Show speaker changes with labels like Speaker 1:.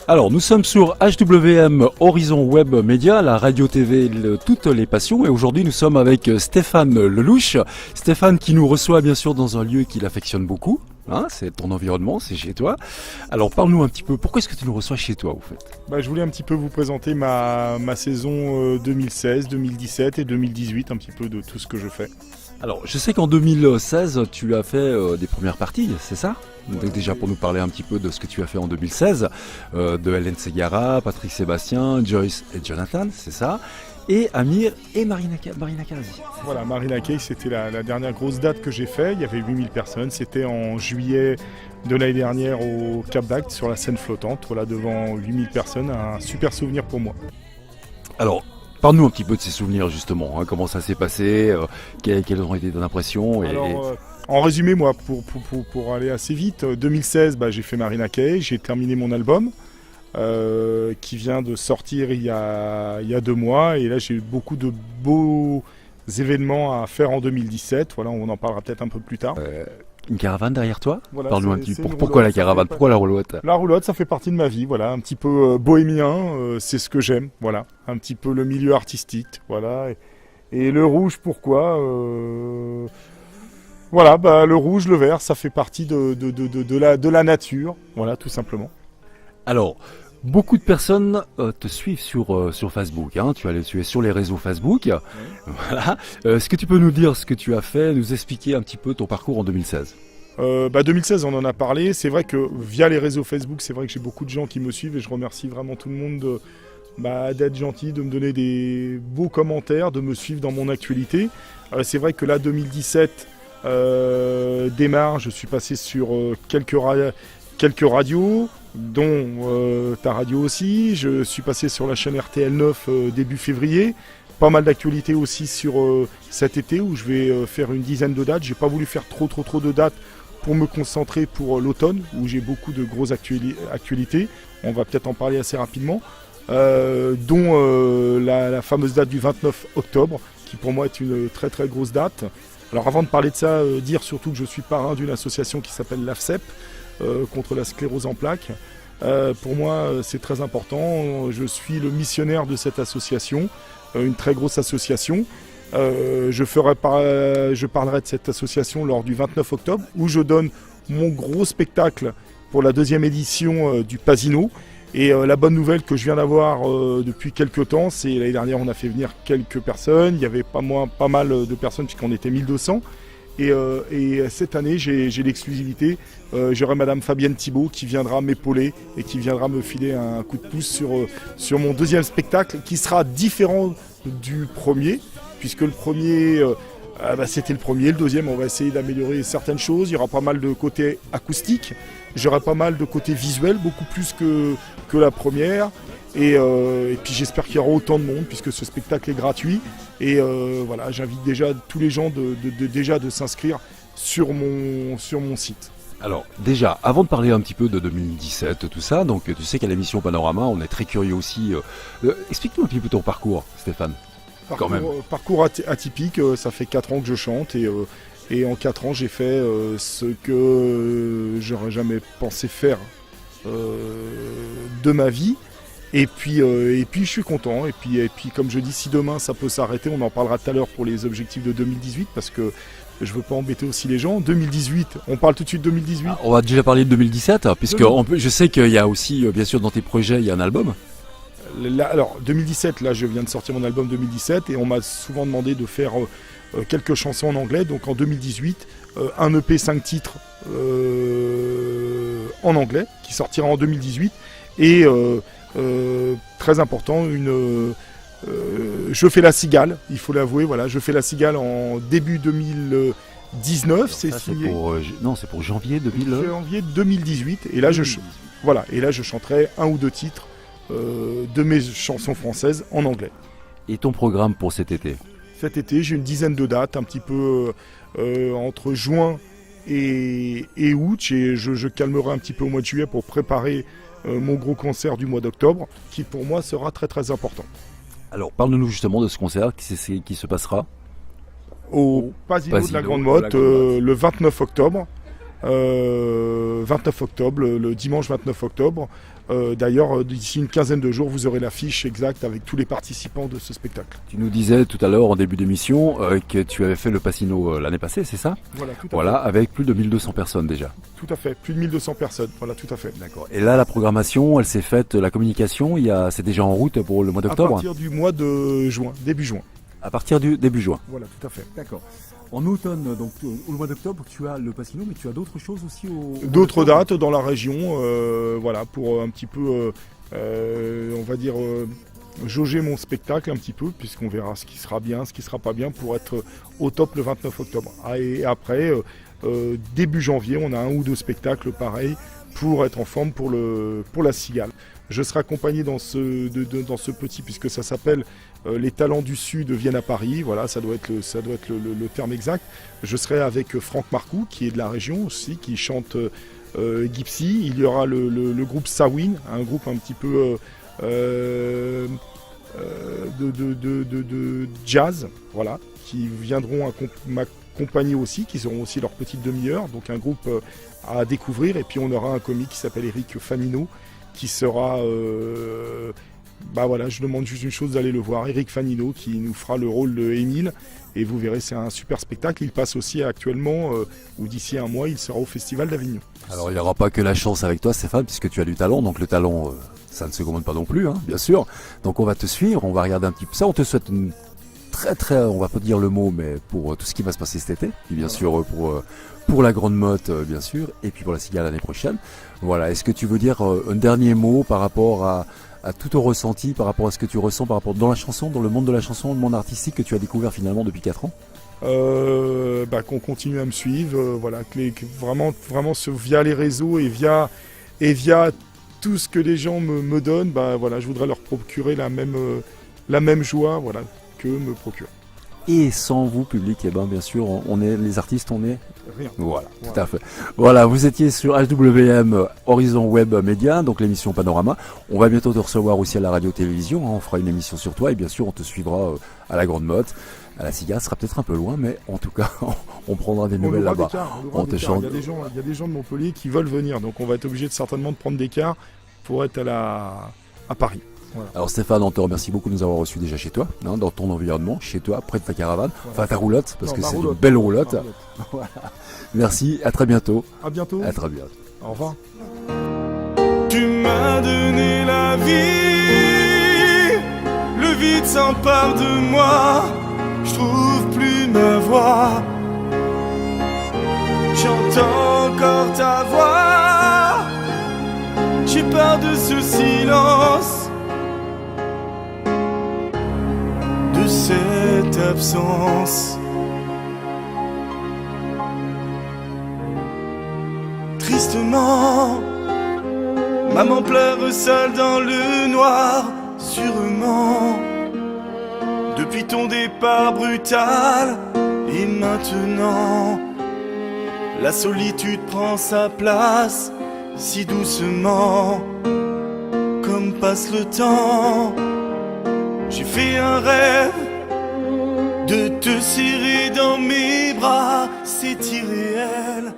Speaker 1: Alors, nous sommes sur HWM Horizon Web Média, la radio TV toutes les passions. Et aujourd'hui, nous sommes avec Stéphane Lelouch. Stéphane qui nous reçoit bien sûr dans un lieu qu'il affectionne beaucoup. Hein, c'est ton environnement, c'est chez toi. Alors, parle-nous un petit peu. Pourquoi est-ce que tu nous reçois chez toi, au fait ?
Speaker 2: Je voulais un petit peu vous présenter ma saison 2016, 2017 et 2018, un petit peu de tout ce que je fais.
Speaker 1: Alors, je sais qu'en 2016, tu as fait des premières parties, c'est ça ? Donc déjà pour nous parler un petit peu de ce que tu as fait en 2016, de Hélène Ségara, Patrick Sébastien, Joyce et Jonathan, c'est ça, et Amir et Marina Kazi.
Speaker 2: Voilà, Marina Kazi, c'était la dernière grosse date que j'ai fait, il y avait 8000 personnes, c'était en juillet de l'année dernière au Cap d'Agde, sur la scène flottante, voilà, devant 8000 personnes, un super souvenir pour moi.
Speaker 1: Alors, parle-nous un petit peu de ces souvenirs justement, hein, comment ça s'est passé, quelles ont été tes impressions
Speaker 2: En résumé, moi, pour aller assez vite, 2016, j'ai fait Marina Kazi, j'ai terminé mon album qui vient de sortir il y a 2 mois. Et là, j'ai eu beaucoup de beaux événements à faire en 2017. Voilà, on en parlera peut-être un peu plus tard.
Speaker 1: Une caravane derrière toi ?
Speaker 2: Voilà,
Speaker 1: parle-nous un petit peu. Pourquoi la caravane ? Pourquoi la roulotte ?
Speaker 2: La roulotte, ça fait partie de ma vie. Voilà, un petit peu bohémien, c'est ce que j'aime. Voilà, un petit peu le milieu artistique. Voilà, et le rouge, pourquoi Voilà, le rouge, le vert, ça fait partie de la nature, voilà, tout simplement.
Speaker 1: Alors, beaucoup de personnes te suivent sur Facebook, hein, tu es sur les réseaux Facebook, oui. Voilà. Est-ce que tu peux nous dire ce que tu as fait, nous expliquer un petit peu ton parcours en 2016 ?
Speaker 2: 2016, on en a parlé, c'est vrai que via les réseaux Facebook, c'est vrai que j'ai beaucoup de gens qui me suivent et je remercie vraiment tout le monde d'être gentil, de me donner des beaux commentaires, de me suivre dans mon actualité. C'est vrai que là, 2017... démarre, je suis passé sur quelques radios, dont ta radio aussi. Je suis passé sur la chaîne RTL 9 début février. Pas mal d'actualités aussi sur cet été où je vais faire une dizaine de dates. J'ai pas voulu faire trop de dates pour me concentrer pour l'automne où j'ai beaucoup de grosses actualités. On va peut-être en parler assez rapidement. Dont la fameuse date du 29 octobre qui pour moi est une très très grosse date. Alors avant de parler de ça, dire surtout que je suis parrain d'une association qui s'appelle l'AFCEP, contre la sclérose en plaques. Pour moi, c'est très important. Je suis le missionnaire de cette association, une très grosse association. Je parlerai de cette association lors du 29 octobre, où je donne mon gros spectacle pour la 2e édition du Pasino. Et la bonne nouvelle que je viens d'avoir depuis quelques temps, c'est l'année dernière on a fait venir quelques personnes, il y avait pas mal de personnes puisqu'on était 1200. Et cette année j'ai l'exclusivité, j'aurai Madame Fabienne Thibault qui viendra m'épauler et qui viendra me filer un coup de pouce sur mon 2e spectacle qui sera différent du premier, puisque le premier... c'était le premier, le 2e on va essayer d'améliorer certaines choses, il y aura pas mal de côté acoustique, j'aurai pas mal de côté visuel, beaucoup plus que la première, et puis j'espère qu'il y aura autant de monde puisque ce spectacle est gratuit, et voilà, j'invite déjà tous les gens de s'inscrire sur mon site.
Speaker 1: Alors déjà, avant de parler un petit peu de 2017, tout ça, donc tu sais qu'à l'émission Panorama, on est très curieux aussi. Explique-nous un petit peu ton parcours, Stéphane.
Speaker 2: Parcours atypique, ça fait 4 ans que je chante et en 4 ans j'ai fait ce que j'aurais jamais pensé faire de ma vie. Et puis je suis content. Et puis comme je dis, si demain ça peut s'arrêter, on en parlera tout à l'heure pour les objectifs de 2018 parce que je veux pas embêter aussi les gens. 2018, on parle tout de suite de 2018.
Speaker 1: On va déjà parler de 2017 puisque je sais qu'il y a aussi, bien sûr, dans tes projets, il y a un album.
Speaker 2: Alors 2017, là je viens de sortir mon album 2017 et on m'a souvent demandé de faire quelques chansons en anglais. Donc en 2018, un EP 5 titres en anglais qui sortira en 2018 et très important, je fais la cigale, il faut l'avouer, voilà, je fais la cigale en début 2019, alors
Speaker 1: c'est signé. C'est pour janvier
Speaker 2: 2018 et là je chanterai 1 ou 2 titres de mes chansons françaises en anglais.
Speaker 1: Et ton programme pour cet été ?
Speaker 2: Cet été, j'ai une dizaine de dates, un petit peu entre juin et août. Et je calmerai un petit peu au mois de juillet pour préparer mon gros concert du mois d'octobre, qui pour moi sera très très important.
Speaker 1: Alors parle-nous justement de ce concert qui se passera
Speaker 2: Au Pasino de la Grande Motte, le 29 octobre. 29 octobre, le dimanche 29 octobre. D'ailleurs, d'ici une quinzaine de jours, vous aurez l'affiche exacte avec tous les participants de ce spectacle.
Speaker 1: Tu nous disais tout à l'heure en début d'émission que tu avais fait le Pasino l'année passée, c'est ça?
Speaker 2: Voilà, tout à
Speaker 1: Voilà,
Speaker 2: fait.
Speaker 1: avec plus de 1200 personnes déjà.
Speaker 2: Tout à fait, plus de 1200 personnes, voilà, tout à fait.
Speaker 1: D'accord. Et là, la programmation, elle s'est faite, la communication, c'est déjà en route pour le mois
Speaker 2: À
Speaker 1: d'octobre?
Speaker 2: partir du mois de juin, début juin.
Speaker 1: À partir du début juin.
Speaker 2: Voilà, tout à fait.
Speaker 1: D'accord. En automne, donc au mois d'octobre, tu as le Pasino, mais tu as d'autres choses aussi
Speaker 2: D'autres dates dans la région, voilà, pour un petit peu, on va dire, jauger mon spectacle un petit peu, puisqu'on verra ce qui sera bien, ce qui sera pas bien, pour être au top le 29 octobre. Ah, et après, début janvier, on a 1 ou 2 spectacles pareils pour être en forme pour la Cigale. Je serai accompagné dans ce petit, puisque ça s'appelle Les Talents du Sud viennent à Paris, voilà, ça doit être le terme exact. Je serai avec Franck Marcoux, qui est de la région aussi, qui chante Gypsy. Il y aura le groupe Sawin, un groupe un petit peu de jazz, voilà, qui viendront m'accompagner aussi, qui auront aussi leur petite demi-heure, donc un groupe à découvrir. Et puis on aura un comique qui s'appelle Eric Fanino, qui sera, bah voilà, je demande juste une chose, d'aller le voir, Eric Fanino, qui nous fera le rôle de Émile, et vous verrez, c'est un super spectacle. Il passe aussi actuellement, ou d'ici un mois, il sera au Festival d'Avignon.
Speaker 1: Alors il n'y aura pas que la chance avec toi, Stéphane, puisque tu as du talent, donc le talent, ça ne se commande pas non plus, hein, bien sûr. Donc on va te suivre, on va regarder un petit peu ça, on te souhaite une très, on va pas dire le mot, mais pour tout ce qui va se passer cet été, et bien sûr pour la Grande Motte, bien sûr, et puis pour la Cigale l'année prochaine. Voilà, est-ce que tu veux dire un dernier mot par rapport à tout ton ressenti, par rapport à ce que tu ressens, par rapport dans la chanson, dans le monde de la chanson, le monde artistique que tu as découvert finalement depuis 4 ans?
Speaker 2: Qu'on continue à me suivre, voilà, que vraiment via les réseaux et via tout ce que les gens me donnent, bah voilà, je voudrais leur procurer la même joie, voilà, que me procure.
Speaker 1: Et sans vous, public, eh ben bien sûr, on est les artistes, on est
Speaker 2: rien.
Speaker 1: Voilà, tout à fait. Voilà, vous étiez sur HWM Horizon Web Média, donc l'émission Panorama. On va bientôt te recevoir aussi à la radio-télévision, hein, on fera une émission sur toi et bien sûr on te suivra à la Grande Motte. À la Cigale, ce sera peut-être un peu loin, mais en tout cas, on prendra des nouvelles là-bas.
Speaker 2: On te chante. Il y a des gens de Montpellier qui veulent venir, donc on va être obligé certainement de prendre des cars pour être à Paris. Voilà.
Speaker 1: Alors Stéphane, on te remercie beaucoup de nous avoir reçus déjà chez toi, hein, dans ton environnement, chez toi, près de ta caravane, voilà. Enfin ta roulotte, parce que c'est une belle roulotte. Voilà. Merci, à très bientôt.
Speaker 2: À bientôt.
Speaker 1: À très bientôt.
Speaker 2: Au revoir.
Speaker 3: Tu m'as donné la vie, le vide s'empare de moi, je trouve plus ma voix. J'entends encore ta voix, j'ai peur de ce silence, de cette absence. Tristement, maman pleure seule dans le noir, sûrement. Depuis ton départ brutal, et maintenant, la solitude prend sa place, si doucement, comme passe le temps. J'ai fait un rêve de te serrer dans mes bras, c'est irréel.